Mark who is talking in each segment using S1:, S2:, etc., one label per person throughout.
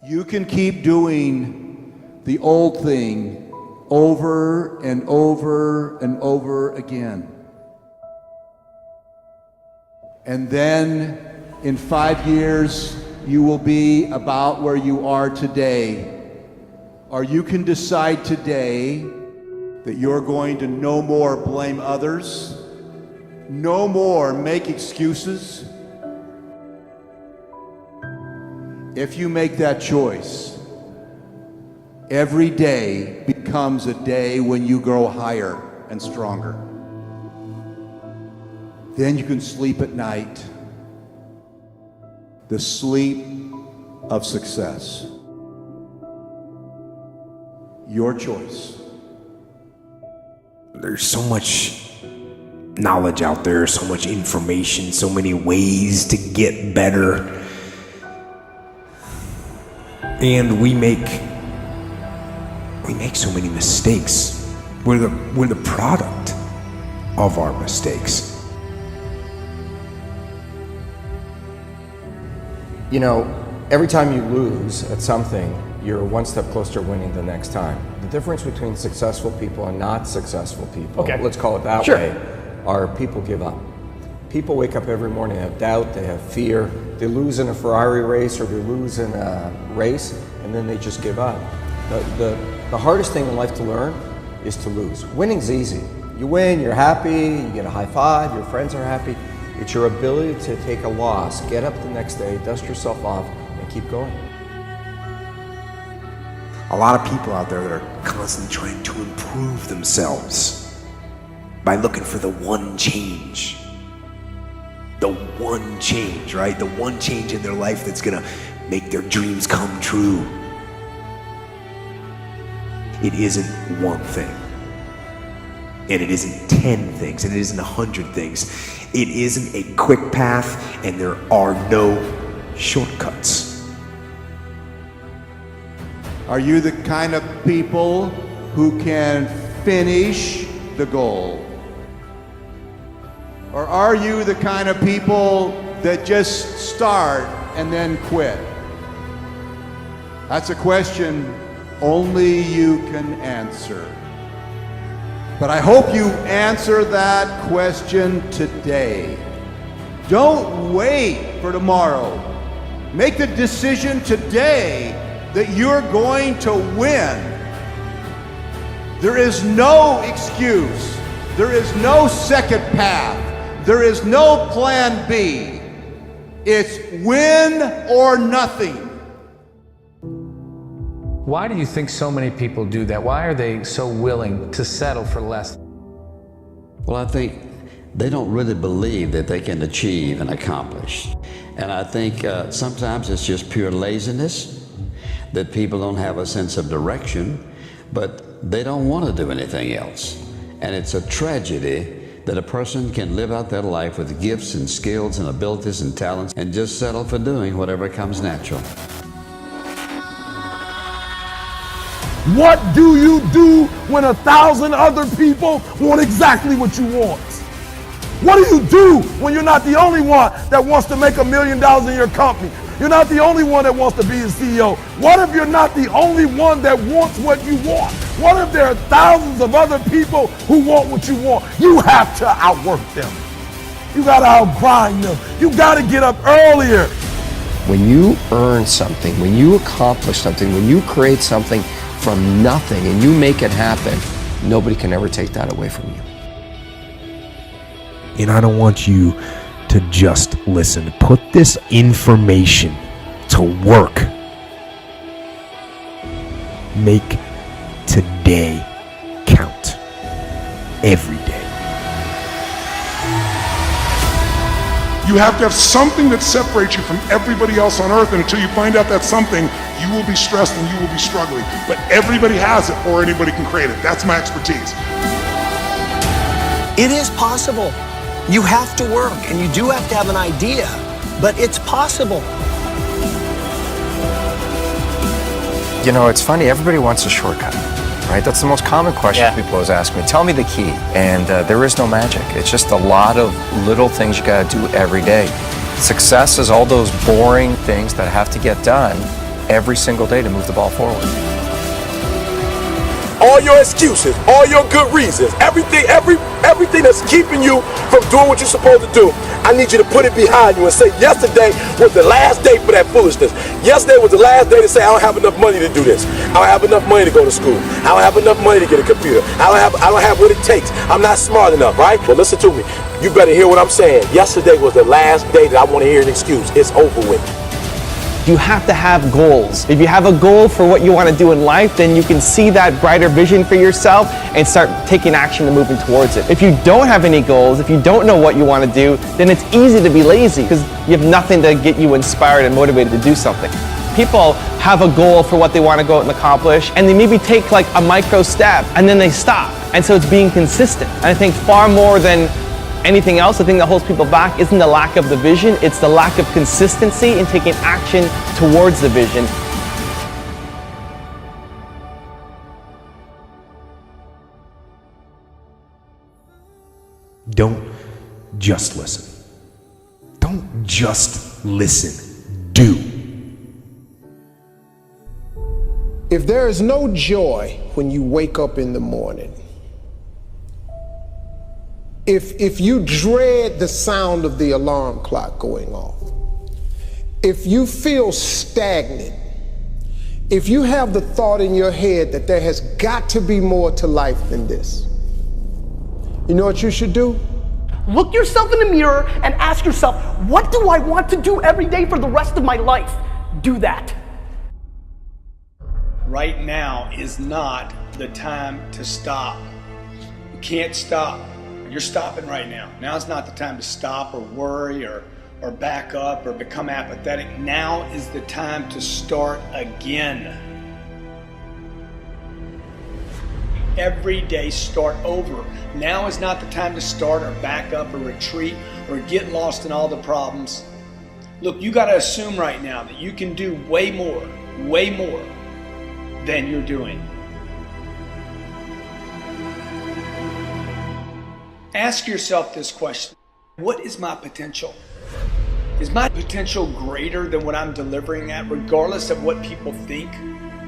S1: You can keep doing the old thing over and over and over again. And then in 5 years, you will be about where you are today. Or you can decide today that you're going to no more blame others, no more make excuses. If you make that choice, every day becomes a day when you grow higher and stronger. Then you can sleep at night, the sleep of success. Your choice.
S2: There's so much knowledge out there, so much information, so many ways to get better. And we make so many mistakes. We're the product of our mistakes.
S3: You know, every time you lose at something, you're one step closer to winning the next time. The difference between successful people and not successful people, let's call it that way, are people give up. People wake up every morning, they have doubt, they have fear, they lose in a Ferrari race or they lose in a race, and then they just give up. The hardest thing in life to learn is to lose. Winning's easy. You win, you're happy, you get a high five, your friends are happy. It's your ability to take a loss, get up the next day, dust yourself off, and keep going.
S2: A lot of people out there that are constantly trying to improve themselves by looking for the one change. The one change, right? The one change in their life that's gonna make their dreams come true. It isn't one thing. And it isn't 10 things, and it isn't 100 things. It isn't a quick path, and there are no shortcuts.
S1: Are you the kind of people who can finish the goal? Or are you the kind of people that just start and then quit? That's a question only you can answer. But I hope you answer that question today. Don't wait for tomorrow. Make the decision today that you're going to win. There is no excuse. There is no second path. There is no plan B. It's win or nothing.
S4: Why do you think so many people do that? Why are they so willing to settle for less?
S5: Well, I think they don't really believe that they can achieve and accomplish. And I think sometimes it's just pure laziness, that people don't have a sense of direction, but they don't want to do anything else. And it's a tragedy that a person can live out their life with gifts and skills and abilities and talents and just settle for doing whatever comes natural.
S6: What do you do when 1,000 other people want exactly what you want? What do you do when you're not the only one that wants to make $1 million in your company? You're not the only one that wants to be a CEO. What if you're not the only one that wants what you want? What if there are thousands of other people who want what you want? You have to outwork them. You gotta outgrind them. You gotta get up earlier.
S3: When you earn something, when you accomplish something, when you create something from nothing and you make it happen, nobody can ever take that away from you.
S2: And I don't want you to just listen. Put this information to work. Make today count. Every day.
S7: You have to have something that separates you from everybody else on earth, and until you find out that something, you will be stressed and you will be struggling. But everybody has it, or anybody can create it. That's my expertise.
S8: It is possible. You have to work, and you do have to have an idea, but it's possible.
S3: You know, it's funny, everybody wants a shortcut, right? That's the most common question people always ask me. Tell me the key. And there is no magic. It's just a lot of little things you gotta do every day. Success is all those boring things that have to get done every single day to move the ball forward.
S6: All your excuses, all your good reasons, everything that's keeping you from doing what you're supposed to do, I need you to put it behind you and say, yesterday was the last day for that foolishness. Yesterday was the last day to say, I don't have enough money to do this. I don't have enough money to go to school. I don't have enough money to get a computer. I don't have what it takes. I'm not smart enough, right? Well, listen to me. You better hear what I'm saying. Yesterday was the last day that I want to hear an excuse. It's over with.
S9: You have to have goals. If you have a goal for what you want to do in life, then you can see that brighter vision for yourself and start taking action and moving towards it. If you don't have any goals, if you don't know what you want to do, then it's easy to be lazy because you have nothing to get you inspired and motivated to do something. People have a goal for what they want to go out and accomplish, and they maybe take like a micro step and then they stop. And so it's being consistent. And I think far more than anything else, the thing that holds people back isn't the lack of the vision, it's the lack of consistency in taking action towards the vision.
S2: Don't just listen. Don't just listen. Do.
S10: If there is no joy when you wake up in the morning, if you dread the sound of the alarm clock going off, if you feel stagnant, if you have the thought in your head that there has got to be more to life than this, you know what you should do?
S11: Look yourself in the mirror and ask yourself, what do I want to do every day for the rest of my life? Do that.
S12: Right now is not the time to stop. You can't stop. You're stopping right now. Now's not the time to stop or worry or back up or become apathetic. Now is the time to start again. Every day start over. Now is not the time to start or back up or retreat or get lost in all the problems. Look, you got to assume right now that you can do way more than you're doing. Ask yourself this question: what is my potential? Is my potential greater than what I'm delivering at, regardless of what people think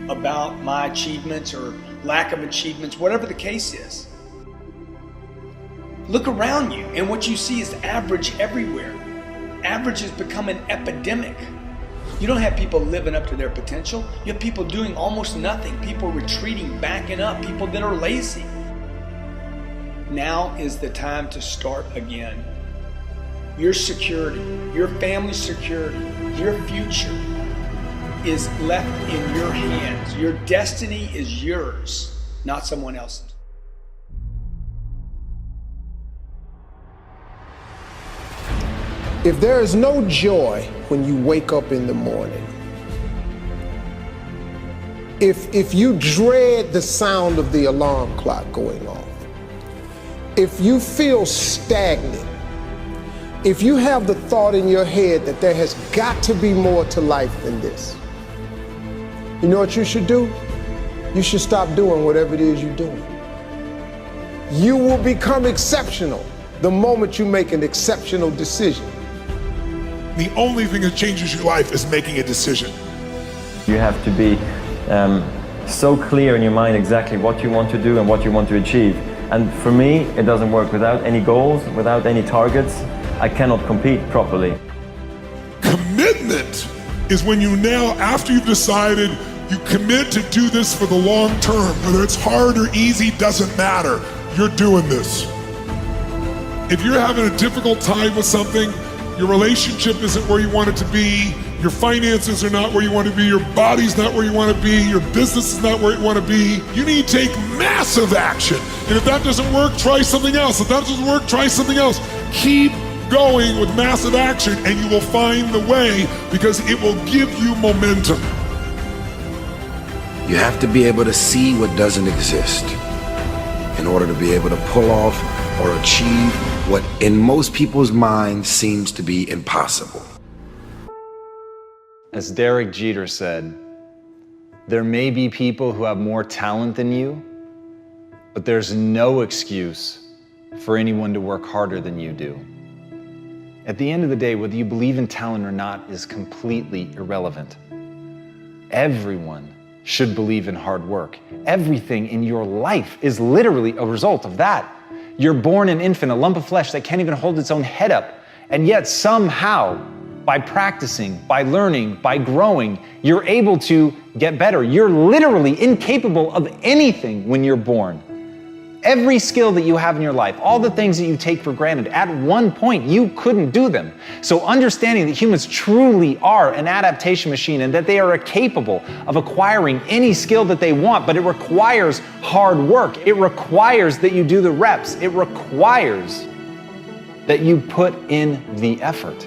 S12: about my achievements or lack of achievements, whatever the case is? Look around you, and what you see is average everywhere. Average has become an epidemic. You don't have people living up to their potential. You have people doing almost nothing, people retreating, backing up, people that are lazy. Now is the time to start again. Your security, your family's security, your future is left in your hands. Your destiny is yours, not someone else's.
S10: If there is no joy when you wake up in the morning, if you dread the sound of the alarm clock going off, if you feel stagnant, if you have the thought in your head that there has got to be more to life than this, you know what you should do? You should stop doing whatever it is you're doing. You will become exceptional the moment you make an exceptional decision.
S7: The only thing that changes your life is making a decision.
S13: You have to be so clear in your mind exactly what you want to do and what you want to achieve. And for me, it doesn't work. Without any goals, without any targets, I cannot compete properly.
S7: Commitment is when you now, after you've decided, you commit to do this for the long term. Whether it's hard or easy, doesn't matter. You're doing this. If you're having a difficult time with something, your relationship isn't where you want it to be, your finances are not where you want to be, your body's not where you want to be, your business is not where you want to be, you need to take massive action. And if that doesn't work, try something else. If that doesn't work, try something else. Keep going with massive action and you will find the way, because it will give you momentum.
S14: You have to be able to see what doesn't exist in order to be able to pull off or achieve what in most people's minds seems to be impossible.
S15: As Derek Jeter said, there may be people who have more talent than you, but there's no excuse for anyone to work harder than you do. At the end of the day, whether you believe in talent or not is completely irrelevant. everyone should believe in hard work. Everything in your life is literally a result of that. You're born an infant, a lump of flesh that can't even hold its own head up. And yet somehow, by practicing, by learning, by growing, you're able to get better. You're literally incapable of anything when you're born. Every skill that you have in your life, all the things that you take for granted, at one point you couldn't do them. So understanding that humans truly are an adaptation machine and that they are capable of acquiring any skill that they want, but it requires hard work. It requires that you do the reps. It requires that you put in the effort.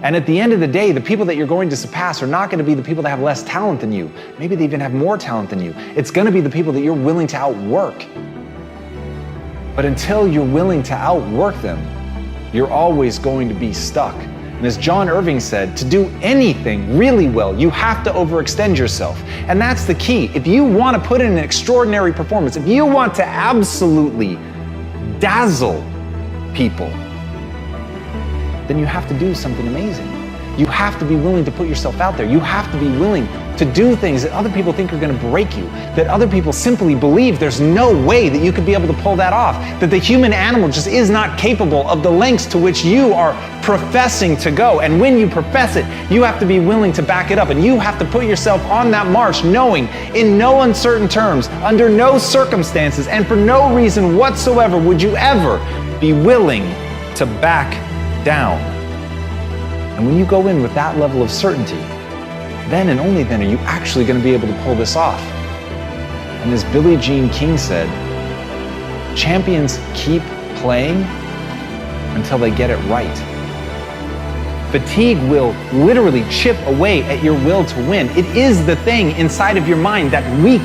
S15: And at the end of the day, the people that you're going to surpass are not going to be the people that have less talent than you. Maybe they even have more talent than you. It's going to be the people that you're willing to outwork. But until you're willing to outwork them, you're always going to be stuck. And as John Irving said, to do anything really well, you have to overextend yourself. And that's the key. If you want to put in an extraordinary performance, if you want to absolutely dazzle people, then you have to do something amazing. You have to be willing to put yourself out there. You have to be willing to do things that other people think are going to break you, that other people simply believe there's no way that you could be able to pull that off, that the human animal just is not capable of the lengths to which you are professing to go. And when you profess it, you have to be willing to back it up, and you have to put yourself on that march knowing in no uncertain terms, under no circumstances, and for no reason whatsoever would you ever be willing to back down. And when you go in with that level of certainty, then and only then are you actually going to be able to pull this off. And as Billie Jean King said, champions keep playing until they get it right. Fatigue will literally chip away at your will to win. It is the thing inside of your mind, that weak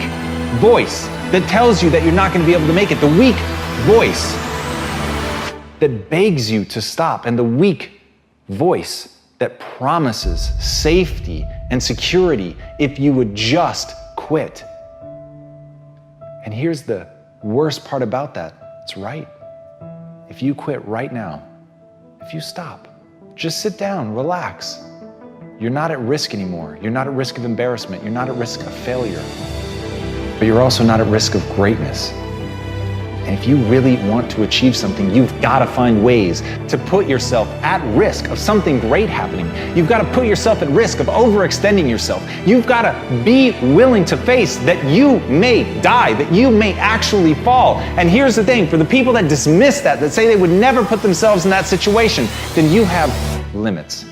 S15: voice that tells you that you're not going to be able to make it, the weak voice that begs you to stop, and the weak voice that promises safety and security if you would just quit. And here's the worst part about that. It's right. If you quit right now, if you stop, just sit down, relax. You're not at risk anymore. You're not at risk of embarrassment. You're not at risk of failure. But you're also not at risk of greatness. And if you really want to achieve something, you've got to find ways to put yourself at risk of something great happening. You've got to put yourself at risk of overextending yourself. You've got to be willing to face that you may die, that you may actually fall. And here's the thing, for the people that dismiss that say they would never put themselves in that situation, then you have limits.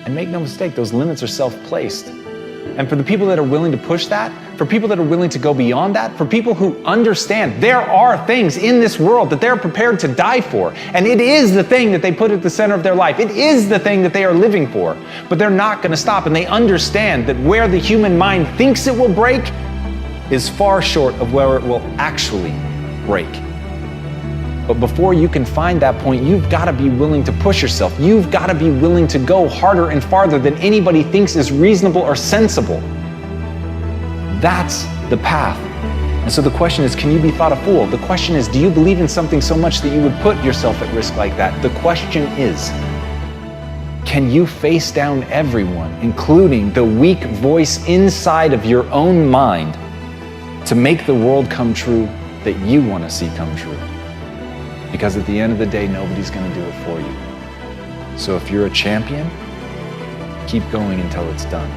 S15: And make no mistake, those limits are self-placed. And for the people that are willing to push that, for people that are willing to go beyond that, for people who understand there are things in this world that they're prepared to die for, and it is the thing that they put at the center of their life. It is the thing that they are living for, but they're not going to stop, and they understand that where the human mind thinks it will break is far short of where it will actually break. But before you can find that point, you've got to be willing to push yourself. You've got to be willing to go harder and farther than anybody thinks is reasonable or sensible. That's the path. And so the question is, can you be thought a fool? The question is, do you believe in something so much that you would put yourself at risk like that? The question is, can you face down everyone, including the weak voice inside of your own mind, to make the world come true that you want to see come true? Because at the end of the day, nobody's going to do it for you. So if you're a champion, keep going until it's done.